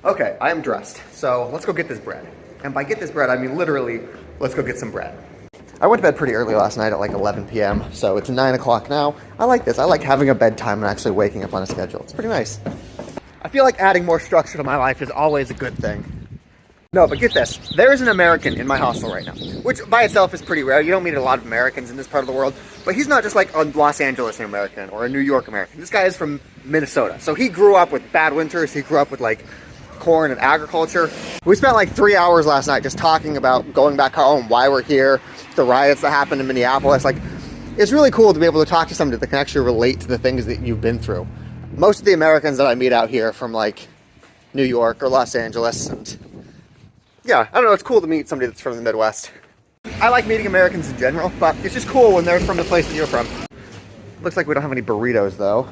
Okay, I am dressed, so let's go get this bread. And by get this bread, I mean literally, let's go get some bread. I went to bed pretty early last night at like 11 p.m., so it's 9 o'clock now. I like this. I like having a bedtime and actually waking up on a schedule. It's pretty nice. I feel like adding more structure to my life is always a good thing. No, but get this. There is an American in my hostel right now, which by itself is pretty rare. You don't meet a lot of Americans in this part of the world, but he's not just like a Los Angeles American or a New York American. This guy is from Minnesota. So he grew up with bad winters. He grew up with like corn and agriculture. We spent like 3 hours last night just talking about going back home, why we're here, the riots that happened in Minneapolis. Like, it's really cool to be able to talk to somebody that can actually relate to the things that you've been through. Most of the Americans that I meet out here from like New York or Los Angeles, and yeah, I don't know, it's cool to meet somebody that's from the Midwest. I like meeting Americans in general, but it's just cool when they're from the place that you're from. Looks like we don't have any burritos though.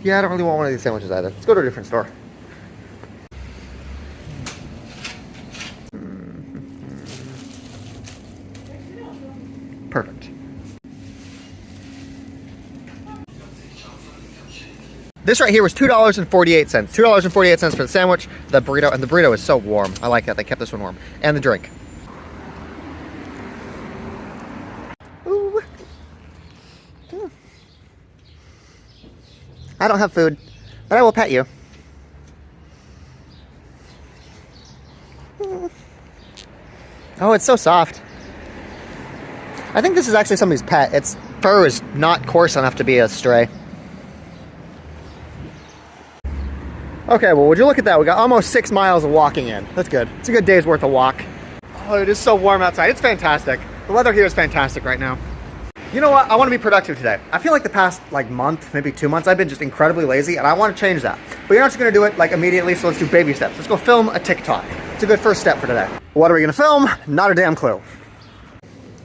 Yeah, I don't really want one of these sandwiches either. Let's go to a different store. Perfect. This right here was $2.48. $2.48 for the sandwich, the burrito, and the burrito is so warm. I like that. They kept this one warm. And the drink. Ooh. I don't have food, but I will pet you. Oh, it's so soft. I think this is actually somebody's pet. Its fur is not coarse enough to be a stray. Okay, well, would you look at that? We got almost 6 miles of walking in. That's good. It's a good day's worth of walk. Oh, it is so warm outside. It's fantastic. The weather here is fantastic right now. You know what? I want to be productive today. I feel like the past like month, maybe 2 months, I've been just incredibly lazy, and I want to change that. But you're not just going to do it like immediately, so let's do baby steps. Let's go film a TikTok. It's a good first step for today. What are we going to film? Not a damn clue.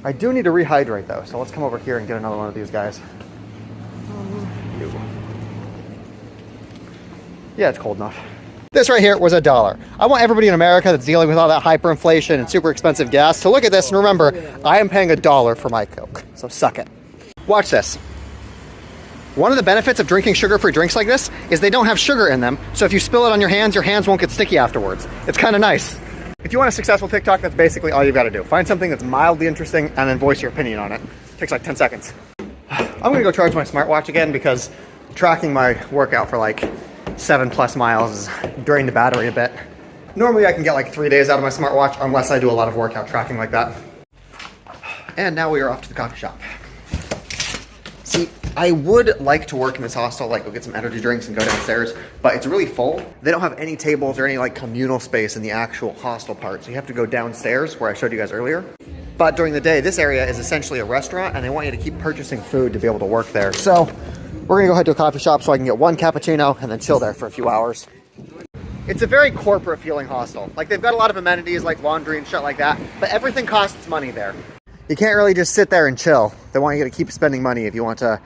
I do need to rehydrate though, so let's come over here and get another one of these guys. Yeah, it's cold enough. This right here was $1. I want everybody in America that's dealing with all that hyperinflation and super expensive gas to look at this and remember, I am paying $1 for my Coke, so suck it. Watch this. One of the benefits of drinking sugar-free drinks like this is they don't have sugar in them, so if you spill it on your hands won't get sticky afterwards. It's kind of nice. If you want a successful TikTok, that's basically all you've got to do. Find something that's mildly interesting and then voice your opinion on it. Takes like 10 seconds. I'm going to go charge my smartwatch again because tracking my workout for like 7+ miles has drained the battery a bit. Normally I can get like 3 days out of my smartwatch unless I do a lot of workout tracking like that. And now we are off to the coffee shop. See, I would like to work in this hostel, like go get some energy drinks and go downstairs, but it's really full. They don't have any tables or any like communal space in the actual hostel part, so you have to go downstairs where I showed you guys earlier. But during the day, this area is essentially a restaurant and they want you to keep purchasing food to be able to work there. So we're gonna go head to a coffee shop so I can get one cappuccino and then chill there for a few hours. It's a very corporate feeling hostel. Like they've got a lot of amenities like laundry and shit like that, but everything costs money there. You can't really just sit there and chill. They want you to keep spending money if you want to.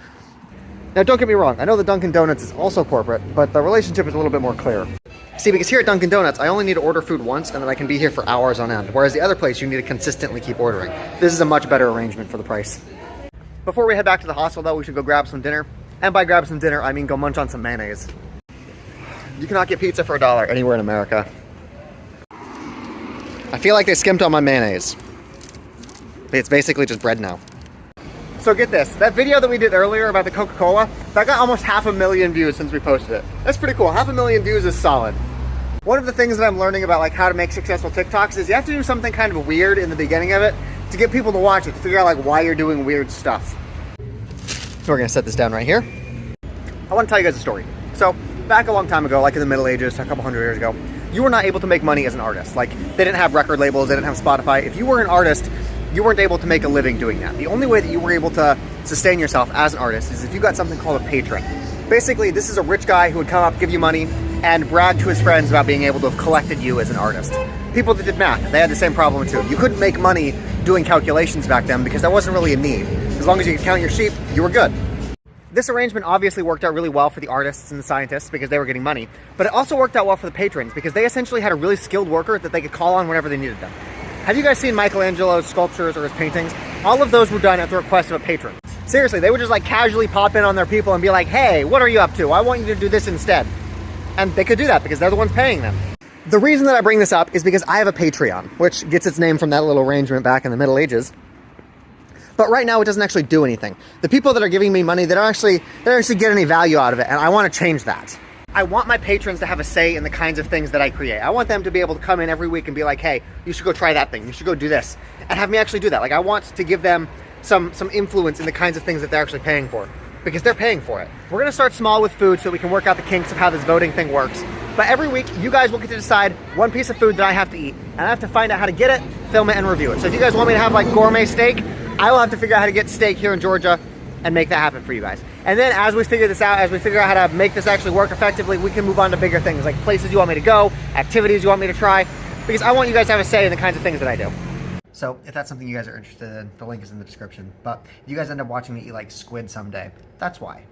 Now, don't get me wrong. I know the Dunkin' Donuts is also corporate, but the relationship is a little bit more clear. See, because here at Dunkin' Donuts, I only need to order food once and then I can be here for hours on end. Whereas the other place, you need to consistently keep ordering. This is a much better arrangement for the price. Before we head back to the hostel though, we should go grab some dinner. And by grab some dinner, I mean go munch on some mayonnaise. You cannot get pizza for $1 anywhere in America. I feel like they skimped on my mayonnaise. It's basically just bread now. So get this, that video that we did earlier about the Coca-Cola, that got almost 500,000 views since we posted it. That's pretty cool. 500,000 views is solid. One of the things that I'm learning about like how to make successful TikToks is you have to do something kind of weird in the beginning of it to get people to watch it, to figure out like why you're doing weird stuff. So we're gonna set this down right here. I want to tell you guys a story. So back a long time ago, like in the Middle Ages, a couple hundred years ago, you were not able to make money as an artist. Like they didn't have record labels, they didn't have Spotify. If you were an artist, you weren't able to make a living doing that. The only way that you were able to sustain yourself as an artist is if you got something called a patron. Basically, this is a rich guy who would come up, give you money, and brag to his friends about being able to have collected you as an artist. People that did math, they had the same problem too. You couldn't make money doing calculations back then because there wasn't really a need. As long as you could count your sheep, you were good. This arrangement obviously worked out really well for the artists and the scientists because they were getting money, but it also worked out well for the patrons because they essentially had a really skilled worker that they could call on whenever they needed them. Have you guys seen Michelangelo's sculptures or his paintings? All of those were done at the request of a patron. Seriously, they would just like casually pop in on their people and be like, hey, what are you up to? I want you to do this instead. And they could do that because they're the ones paying them. The reason that I bring this up is because I have a Patreon, which gets its name from that little arrangement back in the Middle Ages. But right now, it doesn't actually do anything. The people that are giving me money, they don't actually get any value out of it, and I want to change that. I want my patrons to have a say in the kinds of things that I create. I want them to be able to come in every week and be like, hey, you should go try that thing. You should go do this. And have me actually do that. Like, I want to give them some influence in the kinds of things that they're actually paying for, because they're paying for it. We're going to start small with food so that we can work out the kinks of how this voting thing works. But every week, you guys will get to decide one piece of food that I have to eat. And I have to find out how to get it, film it, and review it. So if you guys want me to have like gourmet steak, I will have to figure out how to get steak here in Georgia and make that happen for you guys. And then as we figure this out, as we figure out how to make this actually work effectively, we can move on to bigger things, like places you want me to go, activities you want me to try, because I want you guys to have a say in the kinds of things that I do. So if that's something you guys are interested in, the link is in the description. But if you guys end up watching me eat like squid someday, that's why.